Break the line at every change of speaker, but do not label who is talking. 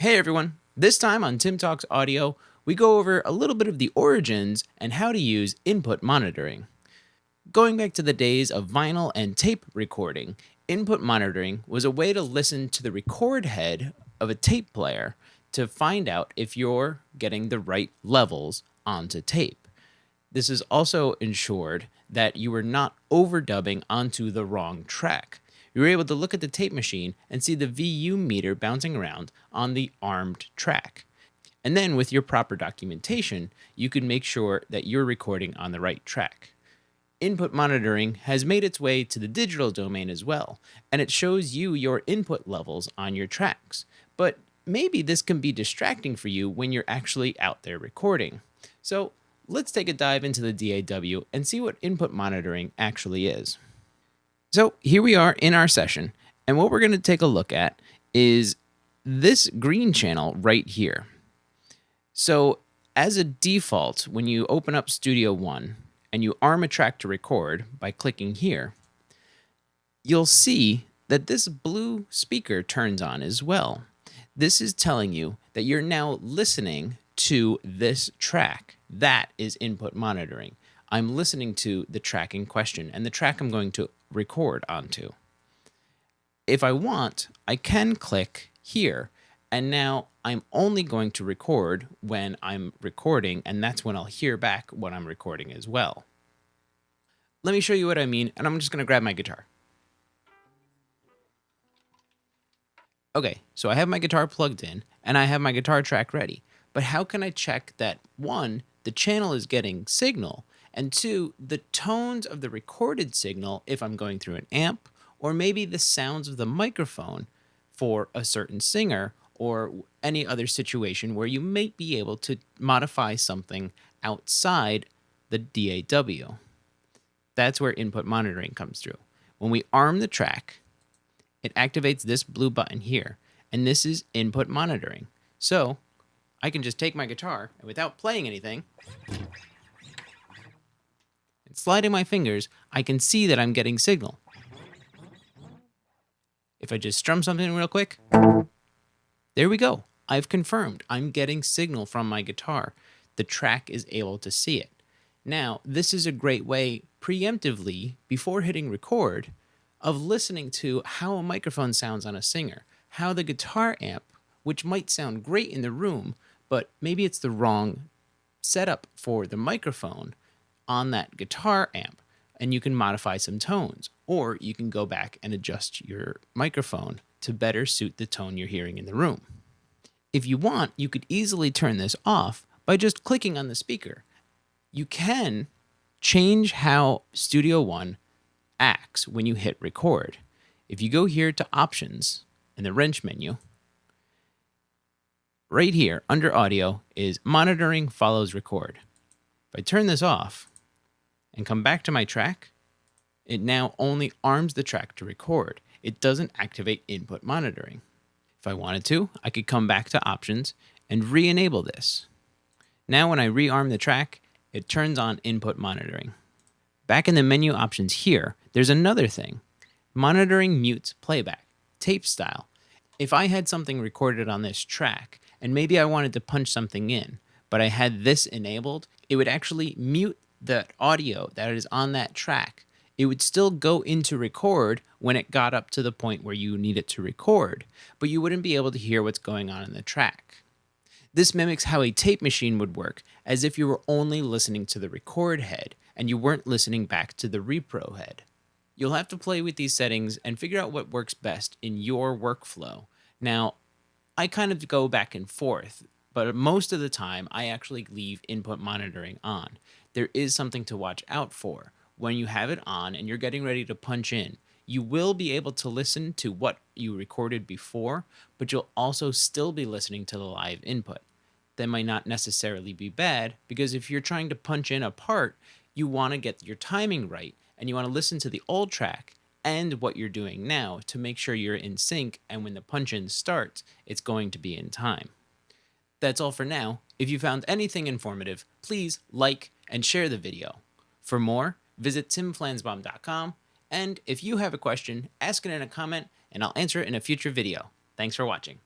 Hey everyone! This time on Tim Talks Audio, we go over a little bit of the origins and how to use input monitoring. Going back to the days of vinyl and tape recording, input monitoring was a way to listen to the record head of a tape player to find out if you're getting the right levels onto tape. This is also ensured that you were not overdubbing onto the wrong track. You were able to look at the tape machine and see the VU meter bouncing around on the armed track. And then with your proper documentation, you can make sure that you're recording on the right track. Input monitoring has made its way to the digital domain as well, and it shows you your input levels on your tracks. But maybe this can be distracting for you when you're actually out there recording. So let's take a dive into the DAW and see what input monitoring actually is. So here we are in our session, and what we're going to take a look at is this green channel right here. So as a default, when you open up Studio One and you arm a track to record by clicking here, you'll see that this blue speaker turns on as well. This is telling you that you're now listening to this track. That is input monitoring. I'm listening to the track in question and the track I'm going to record onto. If I want, I can click here, and now I'm only going to record when I'm recording, and that's when I'll hear back what I'm recording as well. Let me show you what I mean, and I'm just going to grab my guitar. Okay, so I have my guitar plugged in, and I have my guitar track ready. But how can I check that, one, the channel is getting signal, and two, the tones of the recorded signal if I'm going through an amp, or maybe the sounds of the microphone for a certain singer, or any other situation where you might be able to modify something outside the DAW. That's where input monitoring comes through. When we arm the track, it activates this blue button here, and this is input monitoring. So I can just take my guitar, and without playing anything, and sliding my fingers, I can see that I'm getting signal. If I just strum something real quick, there we go. I've confirmed I'm getting signal from my guitar. The track is able to see it. Now, this is a great way preemptively, before hitting record, of listening to how a microphone sounds on a singer, how the guitar amp, which might sound great in the room, but maybe it's the wrong setup for the microphone on that guitar amp, and you can modify some tones, or you can go back and adjust your microphone to better suit the tone you're hearing in the room. If you want, you could easily turn this off by just clicking on the speaker. You can change how Studio One acts when you hit record. If you go here to Options in the wrench menu, right here under Audio is Monitoring Follows Record. If I turn this off and come back to my track, it now only arms the track to record. It doesn't activate input monitoring. If I wanted to, I could come back to Options and re-enable this. Now when I rearm the track, it turns on input monitoring. Back in the menu options here, there's another thing. Monitoring mutes playback, tape style. If I had something recorded on this track, and maybe I wanted to punch something in, but I had this enabled, it would actually mute the audio that is on that track. It would still go into record when it got up to the point where you need it to record, but you wouldn't be able to hear what's going on in the track. This mimics how a tape machine would work, as if you were only listening to the record head and you weren't listening back to the repro head. You'll have to play with these settings and figure out what works best in your workflow. Now, I kind of go back and forth, but most of the time I actually leave input monitoring on. There is something to watch out for. When you have it on and you're getting ready to punch in, you will be able to listen to what you recorded before, but you'll also still be listening to the live input. That might not necessarily be bad, because if you're trying to punch in a part, you want to get your timing right, and you want to listen to the old track and what you're doing now to make sure you're in sync, and when the punch-in starts, it's going to be in time. That's all for now. If you found anything informative, please like and share the video. For more, visit timflansbaum.com, and if you have a question, ask it in a comment, and I'll answer it in a future video. Thanks for watching.